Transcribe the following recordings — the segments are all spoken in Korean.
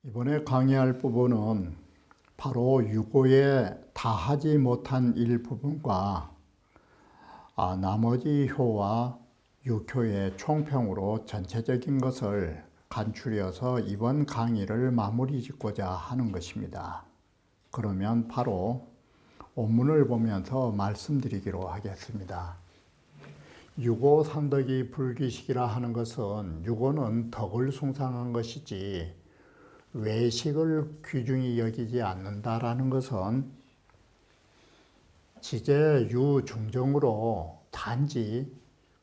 이번에 강의할 부분은 바로 유고에 다하지 못한 일부분과 나머지 효와 육효의 총평으로 전체적인 것을 간추려서 이번 강의를 마무리 짓고자 하는 것입니다. 그러면 바로 원문을 보면서 말씀드리기로 하겠습니다. 유고 상덕이 불기식이라 하는 것은 유고는 덕을 숭상한 것이지 외식을 귀중히 여기지 않는다라는 것은 지제 유중정으로 단지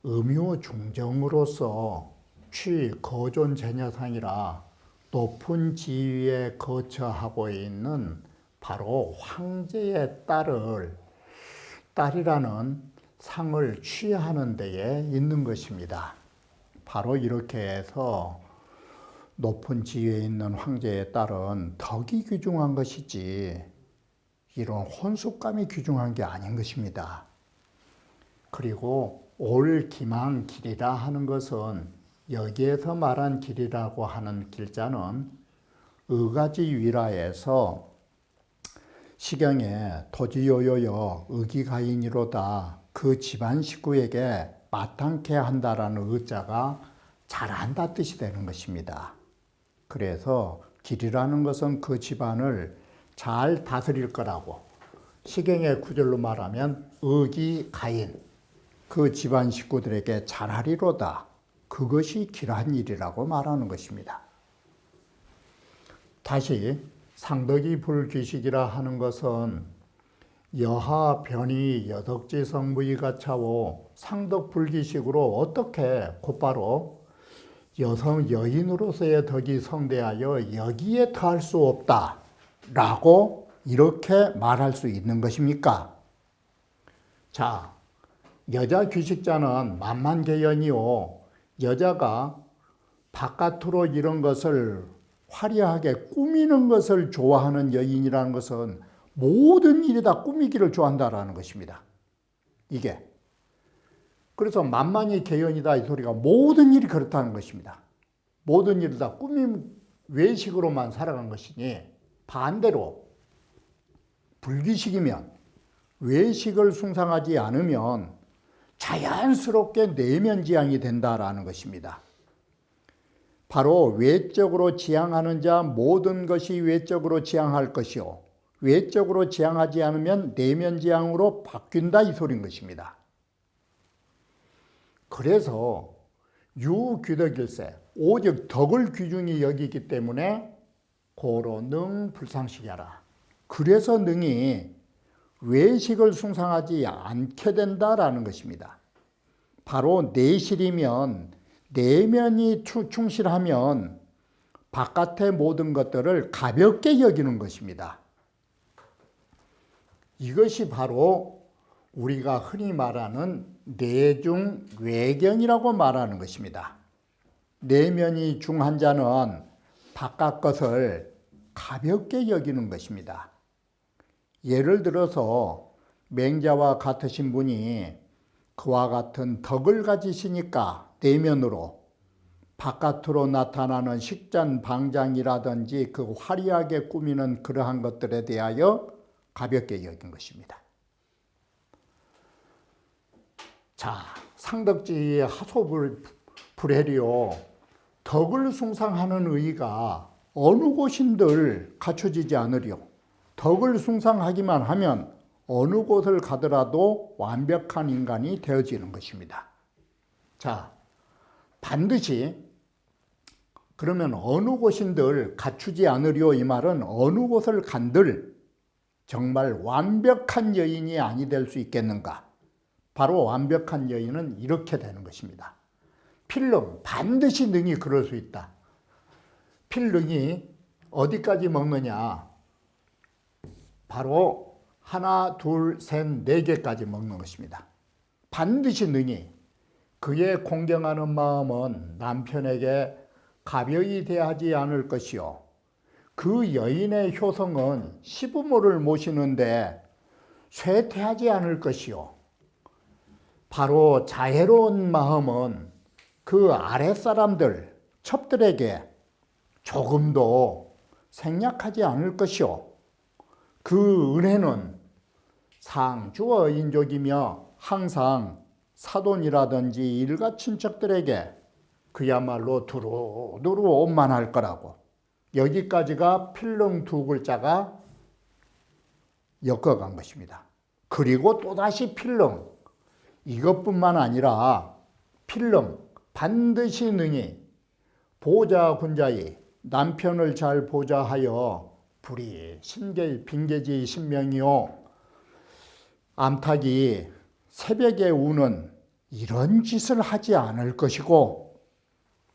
음유중정으로서 취 거존 제녀상이라 높은 지위에 거처하고 있는 바로 황제의 딸이라는 상을 취하는 데에 있는 것입니다. 바로 이렇게 해서 높은 지위에 있는 황제의 딸은 덕이 귀중한 것이지 이런 혼숙감이 귀중한 게 아닌 것입니다. 그리고 올기만 길이라 하는 것은 여기에서 말한 길이라고 하는 길자는 의가지 위라에서 시경에 토지요요여 의기가인이로다 그 집안 식구에게 마땅케 한다라는 의자가 잘한다 뜻이 되는 것입니다. 그래서 길이라는 것은 그 집안을 잘 다스릴 거라고, 시경의 구절로 말하면 의기가인, 그 집안 식구들에게 잘하리로다, 그것이 길한 일이라고 말하는 것입니다. 다시 상덕이 불귀식이라 하는 것은 여하 변이 여덕지 성부이가 차오 상덕 불귀식으로 어떻게 곧바로 여성 여인으로서의 덕이 성대하여 여기에 더할 수 없다라고 이렇게 말할 수 있는 것입니까? 자, 여자 귀식자는 만만개연이요, 여자가 바깥으로 이런 것을 화려하게 꾸미는 것을 좋아하는 여인이라는 것은 모든 일이 다 꾸미기를 좋아한다라는 것입니다. 이게 그래서 만만이 개연이다 이 소리가 모든 일이 그렇다는 것입니다. 모든 일을 다 꾸밈 외식으로만 살아간 것이니, 반대로 불귀식이면 외식을 숭상하지 않으면 자연스럽게 내면지향이 된다라는 것입니다. 바로 외적으로 지향하는 자 모든 것이 외적으로 지향할 것이요, 외적으로 지향하지 않으면 내면지향으로 바뀐다 이 소리인 것입니다. 그래서 유귀덕일세, 오직 덕을 귀중히 여기기 때문에 고로 능 불상식이하라. 그래서 능이 외식을 숭상하지 않게 된다라는 것입니다. 바로 내실이면, 내면이 충실하면 바깥의 모든 것들을 가볍게 여기는 것입니다. 이것이 바로 우리가 흔히 말하는 내중외견이라고 말하는 것입니다. 내면이 중한 자는 바깥 것을 가볍게 여기는 것입니다. 예를 들어서 맹자와 같으신 분이 그와 같은 덕을 가지시니까 내면으로 바깥으로 나타나는 식전방장이라든지 그 화려하게 꾸미는 그러한 것들에 대하여 가볍게 여긴 것입니다. 자, 상덕지의 하소불해리요, 덕을 숭상하는 의가 어느 곳인들 갖춰지지 않으리요. 덕을 숭상하기만 하면 어느 곳을 가더라도 완벽한 인간이 되어지는 것입니다. 자, 반드시 그러면 어느 곳인들 갖추지 않으리요, 이 말은 어느 곳을 간들 정말 완벽한 여인이 아니 될 수 있겠는가? 바로 완벽한 여인은 이렇게 되는 것입니다. 필름, 반드시 능이 그럴 수 있다. 필름이 어디까지 먹느냐? 바로 하나, 둘, 셋, 네 개까지 먹는 것입니다. 반드시 능이 그의 공경하는 마음은 남편에게 가벼이 대하지 않을 것이요. 그 여인의 효성은 시부모를 모시는데 쇠퇴하지 않을 것이요. 바로 자애로운 마음은 그 아랫사람들, 첩들에게 조금도 생략하지 않을 것이요. 그 은혜는 상주어 인족이며 항상 사돈이라든지 일가 친척들에게 그야말로 두루두루 원만할 거라고. 여기까지가 필릉 두 글자가 엮어간 것입니다. 그리고 또다시 필릉. 이것뿐만 아니라 필릉 반드시 능히 보좌군자의 남편을 잘 보좌하여 불이 신계 빈계지 신명이요 암탉이 새벽에 우는 이런 짓을 하지 않을 것이고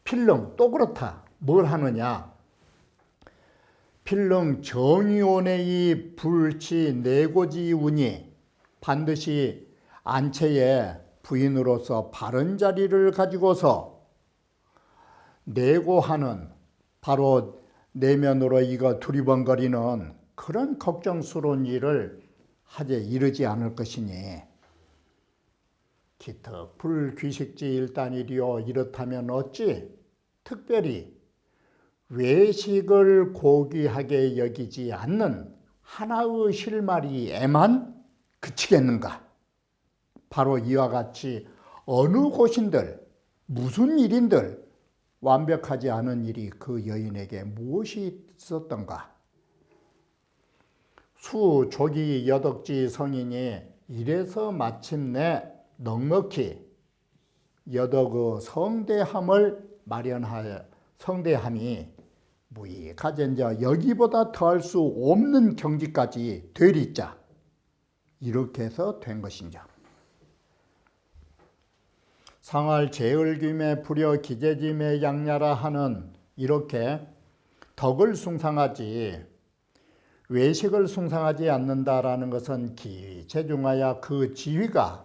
필릉 또 그렇다. 뭘 하느냐? 필릉 정의원의 불치 내고지 운이 반드시 안채의 부인으로서 바른 자리를 가지고서 내고하는 바로 내면으로 이거 두리번거리는 그런 걱정스러운 일을 하제 이르지 않을 것이니 기특 불귀식지 일단이리요. 이렇다면 어찌 특별히 외식을 고귀하게 여기지 않는 하나의 실마리에만 그치겠는가? 바로 이와 같이 어느 곳인들 무슨 일인들 완벽하지 않은 일이 그 여인에게 무엇이 있었던가? 수조기 여덕지 성인이 이래서 마침내 넉넉히 여덕의 성대함을 마련하여 성대함이 무익하전자 여기보다 더할 수 없는 경지까지 되리자 이렇게 해서 된 것인자. 상할 제을김에 불여 기재짐에 양야라 하는 이렇게 덕을 숭상하지 외식을 숭상하지 않는다라는 것은 기재중하야 그 지위가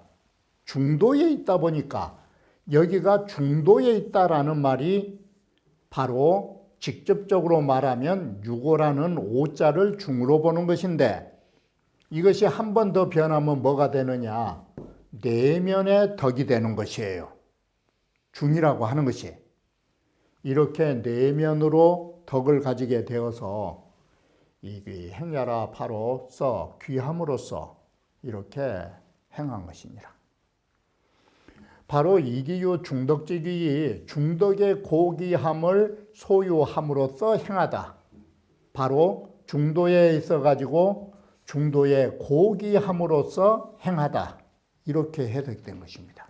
중도에 있다 보니까 여기가 중도에 있다라는 말이 바로 직접적으로 말하면 유고라는 오자를 중으로 보는 것인데 이것이 한 번 더 변하면 뭐가 되느냐? 내면의 덕이 되는 것이에요. 중이라고 하는 것이. 이렇게 내면으로 덕을 가지게 되어서 이 행야라 바로써 귀함으로써 이렇게 행한 것입니다. 바로 이기유 중덕지기 중덕의 고귀함을 소유함으로써 행하다. 바로 중도에 있어가지고 중도의 고귀함으로써 행하다. 이렇게 해석된 것입니다.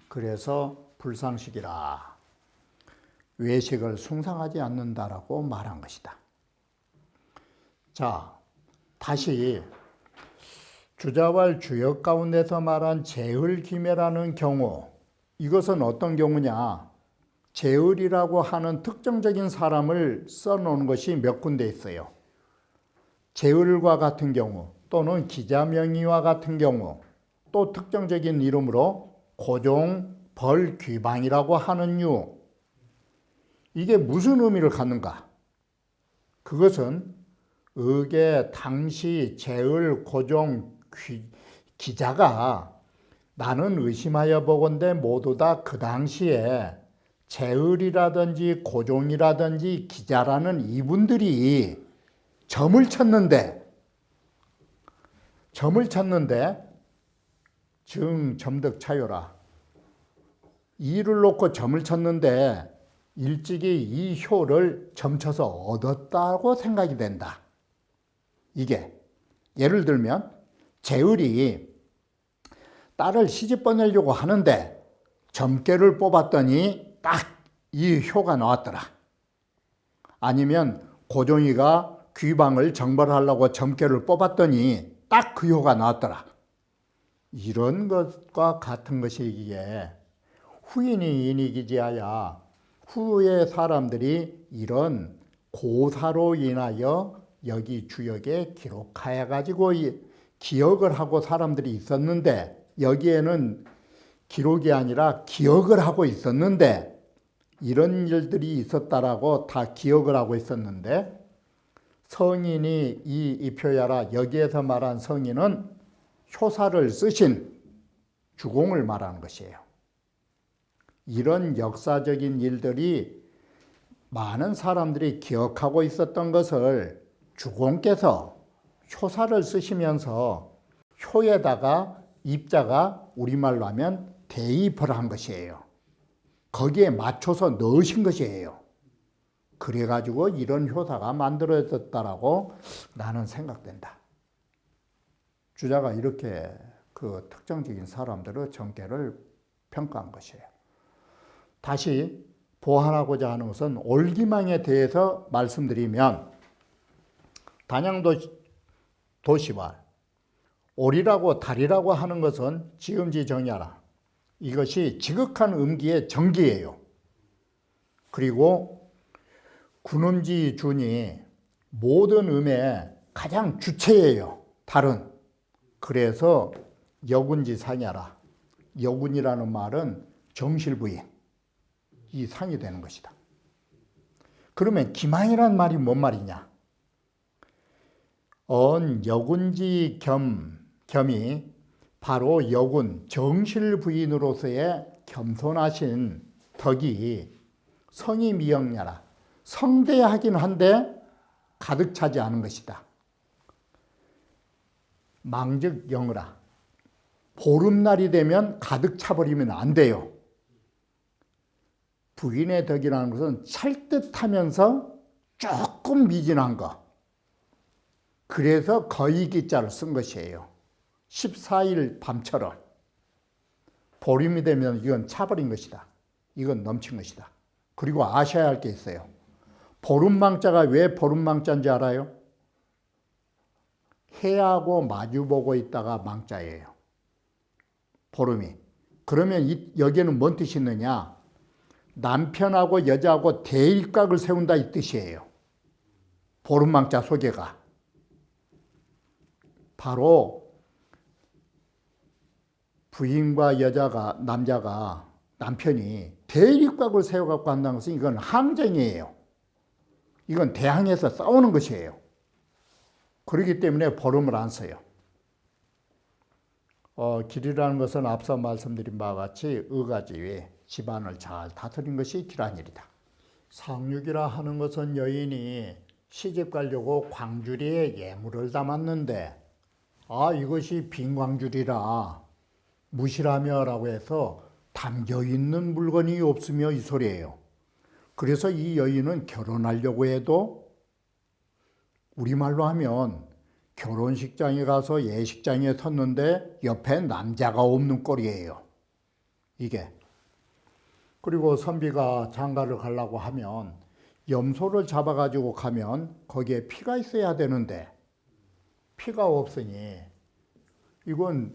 그래서 불상식이라 외식을 숭상하지 않는다라고 말한 것이다. 자, 다시 주자왈 주역 가운데서 말한 제을기매라는 경우, 이것은 어떤 경우냐? 제을이라고 하는 특정적인 사람을 써놓은 것이 몇 군데 있어요. 제을과 같은 경우 또는 기자명의와 같은 경우 또 특정적인 이름으로 고종, 벌, 귀방이라고 하는 유. 이게 무슨 의미를 갖는가? 그것은 의계 당시 제을, 고종, 기자가 나는 의심하여 보건대 모두 다 그 당시에 제을이라든지 고종이라든지 기자라는 이분들이 점을 쳤는데 증점득 차요라. 이를 놓고 점을 쳤는데 일찍이 이 효를 점쳐서 얻었다고 생각이 된다. 이게 예를 들면 제을이 딸을 시집 보내려고 하는데 점괘를 뽑았더니 딱 이 효가 나왔더라. 아니면 고종이가 귀방을 정벌하려고 점괘를 뽑았더니 딱 그 효가 나왔더라. 이런 것과 같은 것이기에 후인이 인이기지하야 후의 사람들이 이런 고사로 인하여 여기 주역에 기록하여 가지고 기억을 하고 사람들이 있었는데 여기에는 기록이 아니라 기억을 하고 있었는데, 이런 일들이 있었다라고 다 기억을 하고 있었는데, 성인이 이 이표야라, 여기에서 말한 성인은 효사를 쓰신 주공을 말하는 것이에요. 이런 역사적인 일들이 많은 사람들이 기억하고 있었던 것을 주공께서 효사를 쓰시면서 효에다가 입자가 우리말로 하면 대입을 한 것이에요. 거기에 맞춰서 넣으신 것이에요. 그래가지고 이런 효사가 만들어졌다라고 나는 생각된다. 주자가 이렇게 그 특정적인 사람들의 정계를 평가한 것이에요. 다시 보완하고자 하는 것은 올기망에 대해서 말씀드리면, 단양도시와 올이라고 달이라고 하는 것은 지음지 정야라. 이것이 지극한 음기의 정기예요. 그리고 군음지 준이 모든 음의 가장 주체예요. 달은. 그래서 여군지 상야라. 여군이라는 말은 정실부인, 이 상이 되는 것이다. 그러면 기망이란 말이 뭔 말이냐? 여군지 겸이 바로 여군, 정실부인으로서의 겸손하신 덕이 성이 미영야라. 성대하긴 한데 가득 차지 않은 것이다. 망즉 영으라. 보름날이 되면 가득 차버리면 안 돼요. 부인의 덕이라는 것은 찰듯하면서 조금 미진한 거. 그래서 거의 기자를 쓴 것이에요. 14일 밤처럼. 보름이 되면 이건 차버린 것이다. 이건 넘친 것이다. 그리고 아셔야 할 게 있어요. 보름망자가 왜 보름망자인지 알아요? 해하고 마주보고 있다가 망자예요. 보름이. 그러면 여기에는 뭔 뜻이 있느냐? 남편하고 여자하고 대립각을 세운다 이 뜻이에요. 보름망자 소개가. 바로 부인과 남편이 대립각을 세워갖고 한다는 것은 이건 항쟁이에요. 이건 대항해서 싸우는 것이에요. 그렇기 때문에 보름을 안 써요. 길이라는 것은 앞서 말씀드린 바와 같이 의가지에 집안을 잘 다스린 것이 길한일이다. 상륙이라 하는 것은 여인이 시집 가려고 광주리에 예물을 담았는데, 이것이 빈 광주리라 무시라며 라고 해서 담겨있는 물건이 없으며 이 소리예요. 그래서 이 여인은 결혼하려고 해도 우리말로 하면 결혼식장에 가서 예식장에 섰는데 옆에 남자가 없는 꼴이에요. 이게. 그리고 선비가 장가를 가려고 하면 염소를 잡아가지고 가면 거기에 피가 있어야 되는데 피가 없으니 이건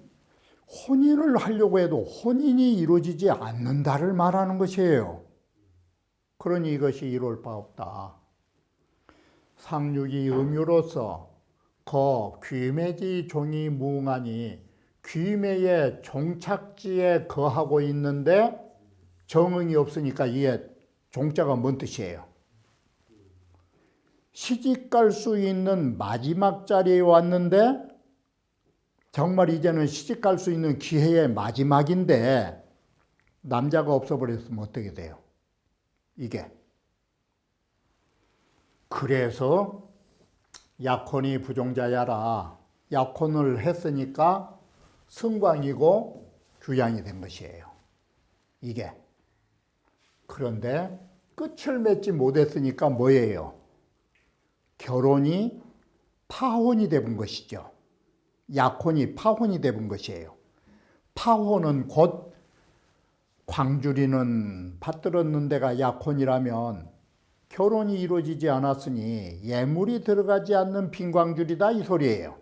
혼인을 하려고 해도 혼인이 이루어지지 않는다를 말하는 것이에요. 그러니 이것이 이룰 바 없다. 상륙이 음유로서 귀매지 종이 무응하니 귀매의 종착지에 거하고 있는데 정응이 없으니까 이게 종자가 뭔 뜻이에요? 시집 갈 수 있는 마지막 자리에 왔는데 정말 이제는 시집 갈 수 있는 기회의 마지막인데 남자가 없어버렸으면 어떻게 돼요? 이게. 그래서 약혼이 부종자야라. 약혼을 했으니까 승광이고 규양이 된 것이에요. 이게. 그런데 끝을 맺지 못했으니까 뭐예요? 결혼이 파혼이 되는 것이죠. 약혼이 파혼이 되는 것이에요. 파혼은 곧 광주리는 받들었는 데가 약혼이라면 결혼이 이루어지지 않았으니 예물이 들어가지 않는 빈광주리다 이 소리예요.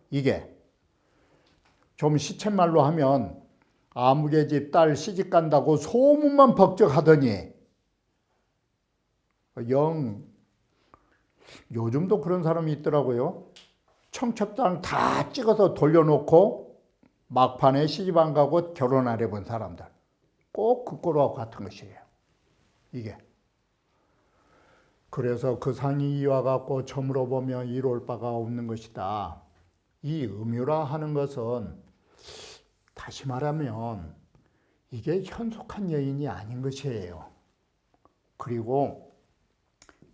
이게 좀 시쳇말로 하면 아무개 집 딸 시집 간다고 소문만 벅적하더니 요즘도 그런 사람이 있더라고요. 청첩장 다 찍어서 돌려놓고 막판에 시집 안 가고 결혼 안 해본 사람들. 꼭 그 꼴하고 같은 것이에요. 이게. 그래서 그 상이 이와 같고 저물어 보면 이룰 바가 없는 것이다. 이 음유라 하는 것은 다시 말하면 이게 현속한 여인이 아닌 것이에요. 그리고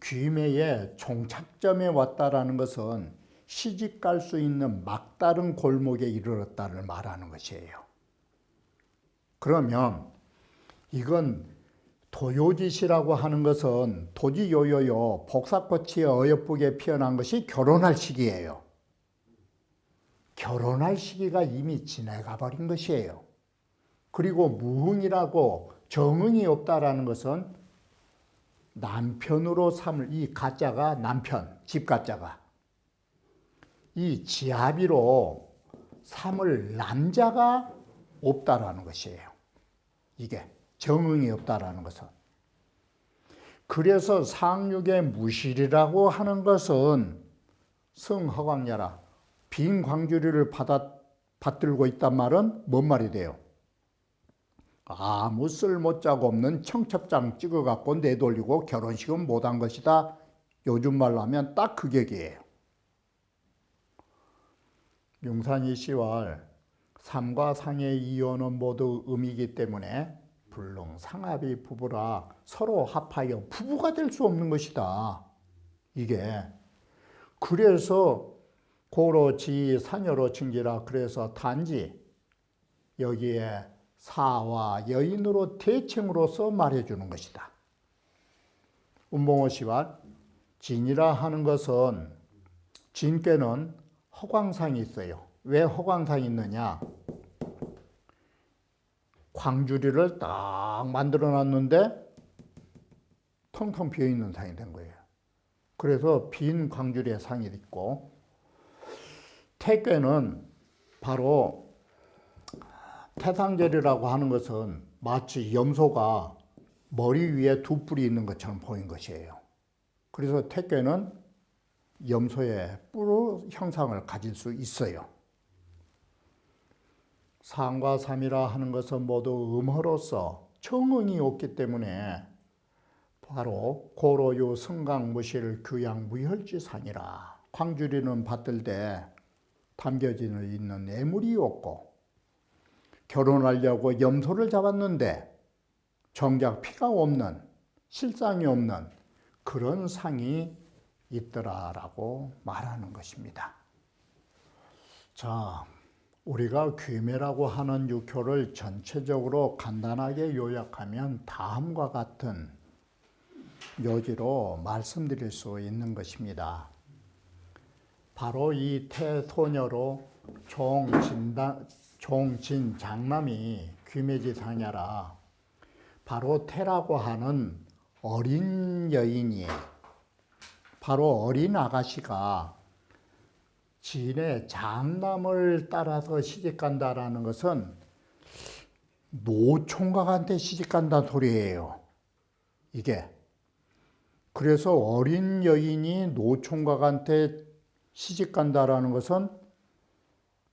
귀매의 종착점에 왔다라는 것은 시집 갈 수 있는 막다른 골목에 이르렀다를 말하는 것이에요. 그러면 이건 도요짓이라고 하는 것은 도지요요요 복사꽃이 어여쁘게 피어난 것이 결혼할 시기예요. 결혼할 시기가 이미 지나가 버린 것이에요. 그리고 무흥이라고 정흥이 없다라는 것은 남편으로 삼을 이 가짜가 남편, 집 가짜가 이 지아비로 삼을 남자가 없다라는 것이에요. 이게 정흥이 없다라는 것은. 그래서 상륙의 무실이라고 하는 것은 성허광야라 빈 광주리를 받들고 있단 말은 뭔 말이 돼요? 아무 쓸모짝 없는 청첩장 찍어갖고 내돌리고 결혼식은 못한 것이다. 요즘 말로 하면 딱 그 격이에요. 용산이 10월 삼과 상의 이혼은 모두 음이기 때문에 불능상합이 부부라 서로 합하여 부부가 될 수 없는 것이다. 이게. 그래서 고로지 사녀로 칭지라 그래서 단지 여기에 사와 여인으로 대칭으로서 말해주는 것이다. 운봉호 씨와 진이라 하는 것은 진께는 허광상이 있어요. 왜 허광상이 있느냐? 광주리를 딱 만들어 놨는데 텅텅 비어 있는 상이 된 거예요. 그래서 빈 광주리의 상이 있고, 태괴는 바로 태상절이라고 하는 것은 마치 염소가 머리 위에 두 뿔이 있는 것처럼 보인 것이에요. 그래서 태괴는 염소의 뿔 형상을 가질 수 있어요. 상과 삼이라 하는 것은 모두 음허로서 정응이 없기 때문에 바로 고로유 승강무실 규양무혈지상이라 광주리는 받들되 담겨져 있는 애물이 없고 결혼하려고 염소를 잡았는데 정작 피가 없는 실상이 없는 그런 상이 있더라라고 말하는 것입니다. 자, 우리가 귀매라고 하는 육효를 전체적으로 간단하게 요약하면 다음과 같은 요지로 말씀드릴 수 있는 것입니다. 바로 이 태소녀로 종진장남이 귀매지상야라 바로 태라고 하는 어린 여인이 바로 어린 아가씨가 진의 장남을 따라서 시집간다라는 것은 노총각한테 시집간다는 소리예요. 이게. 그래서 어린 여인이 노총각한테 시집간다라는 것은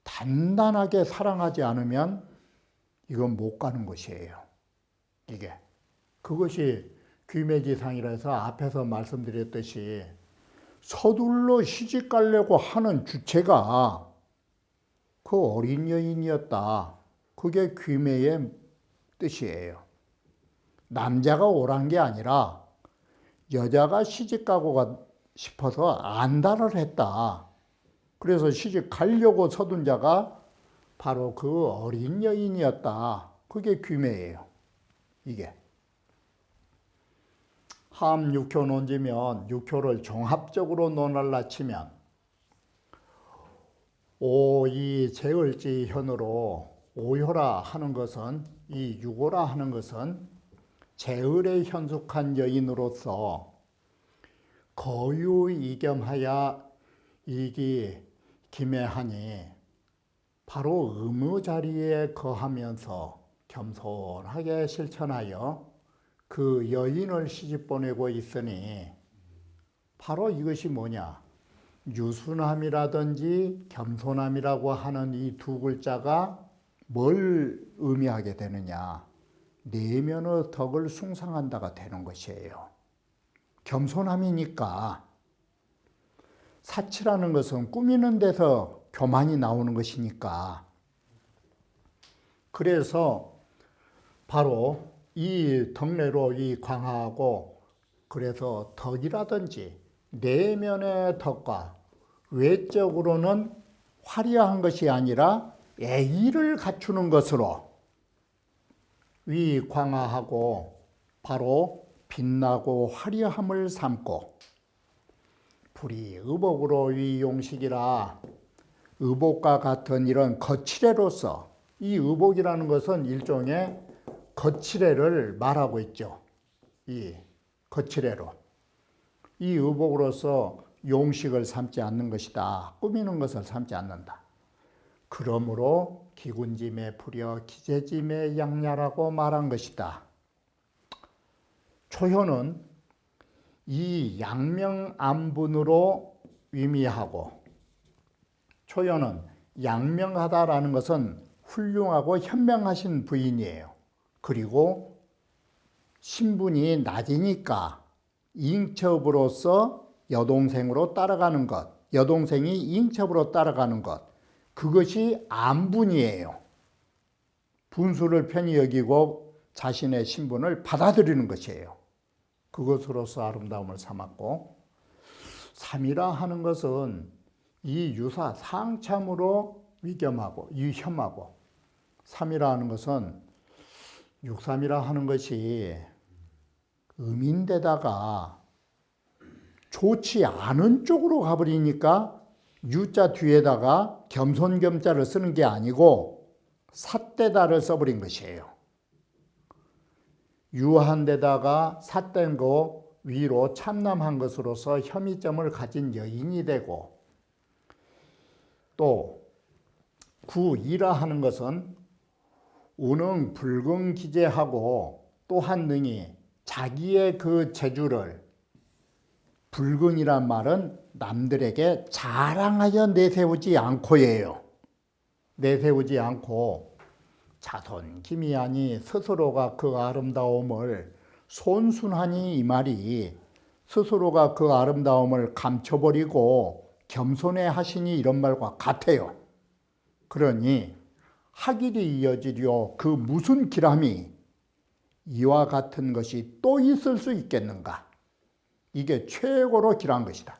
단단하게 사랑하지 않으면 이건 못 가는 것이에요. 이게. 그것이 귀매지상이라 해서 앞에서 말씀드렸듯이 서둘러 시집 가려고 하는 주체가 그 어린 여인이었다. 그게 귀매의 뜻이에요. 남자가 오란 게 아니라 여자가 시집 가고 싶어서 안달을 했다. 그래서 시집 가려고 서둔 자가 바로 그 어린 여인이었다. 그게 귀매예요. 이게. 함 육효 논지면 육효를 종합적으로 논할라 치면 오이 제을지 현으로 오효라 하는 것은 이 유고라 하는 것은 제을에 현숙한 여인으로서 거유이겸하여 이기 기매하니 바로 의무 자리에 거하면서 겸손하게 실천하여 그 여인을 시집 보내고 있으니 바로 이것이 뭐냐? 유순함이라든지 겸손함이라고 하는 이 두 글자가 뭘 의미하게 되느냐? 내면의 덕을 숭상한다가 되는 것이에요. 겸손함이니까. 사치라는 것은 꾸미는 데서 교만이 나오는 것이니까. 그래서 바로 이 덕내로 이 광화하고, 그래서 덕이라든지 내면의 덕과 외적으로는 화려한 것이 아니라 애의를 갖추는 것으로 위 광화하고 바로 빛나고 화려함을 삼고, 불이 의복으로 위 용식이라, 의복과 같은 이런 거칠애로서, 이 의복이라는 것은 일종의 거칠애를 말하고 있죠. 이 거칠애로, 이 의복으로서 용식을 삼지 않는 것이다. 꾸미는 것을 삼지 않는다. 그러므로 기군짐에 풀여 기재짐에 양야라고 말한 것이다. 초효는 이 양명안분으로 의미하고, 초효는 양명하다라는 것은 훌륭하고 현명하신 부인이에요. 그리고 신분이 낮으니까 잉첩으로서 여동생으로 따라가는 것, 여동생이 잉첩으로 따라가는 것, 그것이 안분이에요. 분수를 편히 여기고 자신의 신분을 받아들이는 것이에요. 그것으로서 아름다움을 삼았고, 삼이라 하는 것은 이 유사 상참으로 위겸하고 유혐하고, 삼이라 하는 것은 육삼이라 하는 것이 음인데다가 좋지 않은 쪽으로 가버리니까 유자 뒤에다가 겸손겸자를 쓰는 게 아니고 삿대다를 써버린 것이에요. 유한 데다가 삿된 거 위로 참남한 것으로서 혐의점을 가진 여인이 되고, 또 구이라 하는 것은 운응 불근기재하고, 또한 능히 자기의 그 재주를, 불근이란 말은 남들에게 자랑하여 내세우지 않고예요. 내세우지 않고 자손기미하니 스스로가 그 아름다움을 손순하니, 이 말이 스스로가 그 아름다움을 감춰버리고 겸손해 하시니, 이런 말과 같아요. 그러니 하길이 이어지려 그 무슨 기람이 이와 같은 것이 또 있을 수 있겠는가? 이게 최고로 길한 것이다.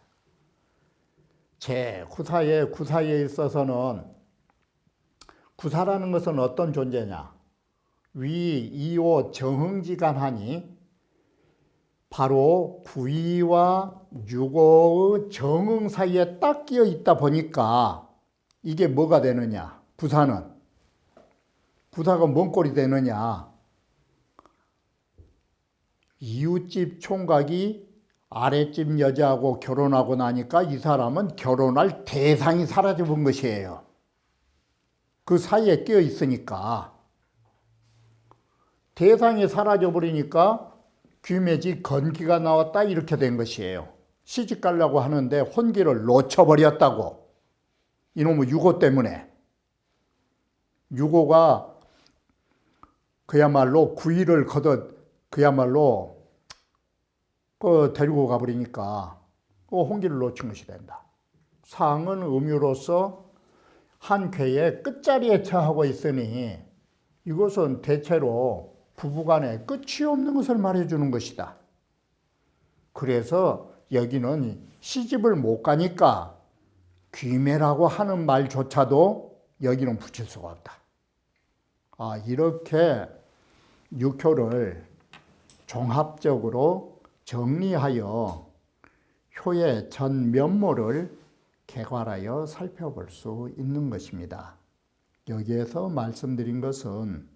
제 구사에 있어서는, 구사라는 것은 어떤 존재냐? 위, 이오, 정흥지간하니, 바로 구이와 유고의 정흥 사이에 딱 끼어 있다 보니까 이게 뭐가 되느냐? 구사가 뭔 꼴이 되느냐? 이웃집 총각이 아랫집 여자하고 결혼하고 나니까 이 사람은 결혼할 대상이 사라져 본 것이에요. 그 사이에 끼어 있으니까. 대상이 사라져 버리니까 귀매지 건기가 나왔다, 이렇게 된 것이에요. 시집 가려고 하는데 혼기를 놓쳐버렸다고. 이놈의 유고 때문에. 유고가 그야말로 구의를 거듭 그야말로 데리고 가버리니까 홍기를 놓친 것이 된다. 상은 음유로서 한 쾌의 끝자리에 처하고 있으니, 이것은 대체로 부부간에 끝이 없는 것을 말해주는 것이다. 그래서 여기는 시집을 못 가니까 귀매라고 하는 말조차도 여기는 붙일 수가 없다. 이렇게 육효를 종합적으로 정리하여 효의 전 면모를 개괄하여 살펴볼 수 있는 것입니다. 여기에서 말씀드린 것은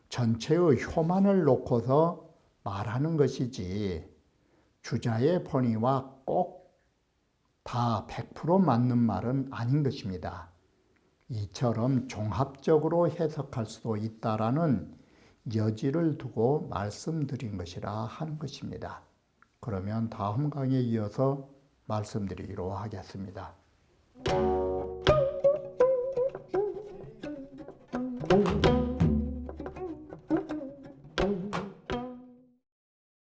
전체의 효만을 놓고서 말하는 것이지, 주자의 본의와 꼭 다 100% 맞는 말은 아닌 것입니다. 이처럼 종합적으로 해석할 수도 있다라는 여지를 두고 말씀드린 것이라 하는 것입니다. 그러면 다음 강의에 이어서 말씀드리기로 하겠습니다. 네.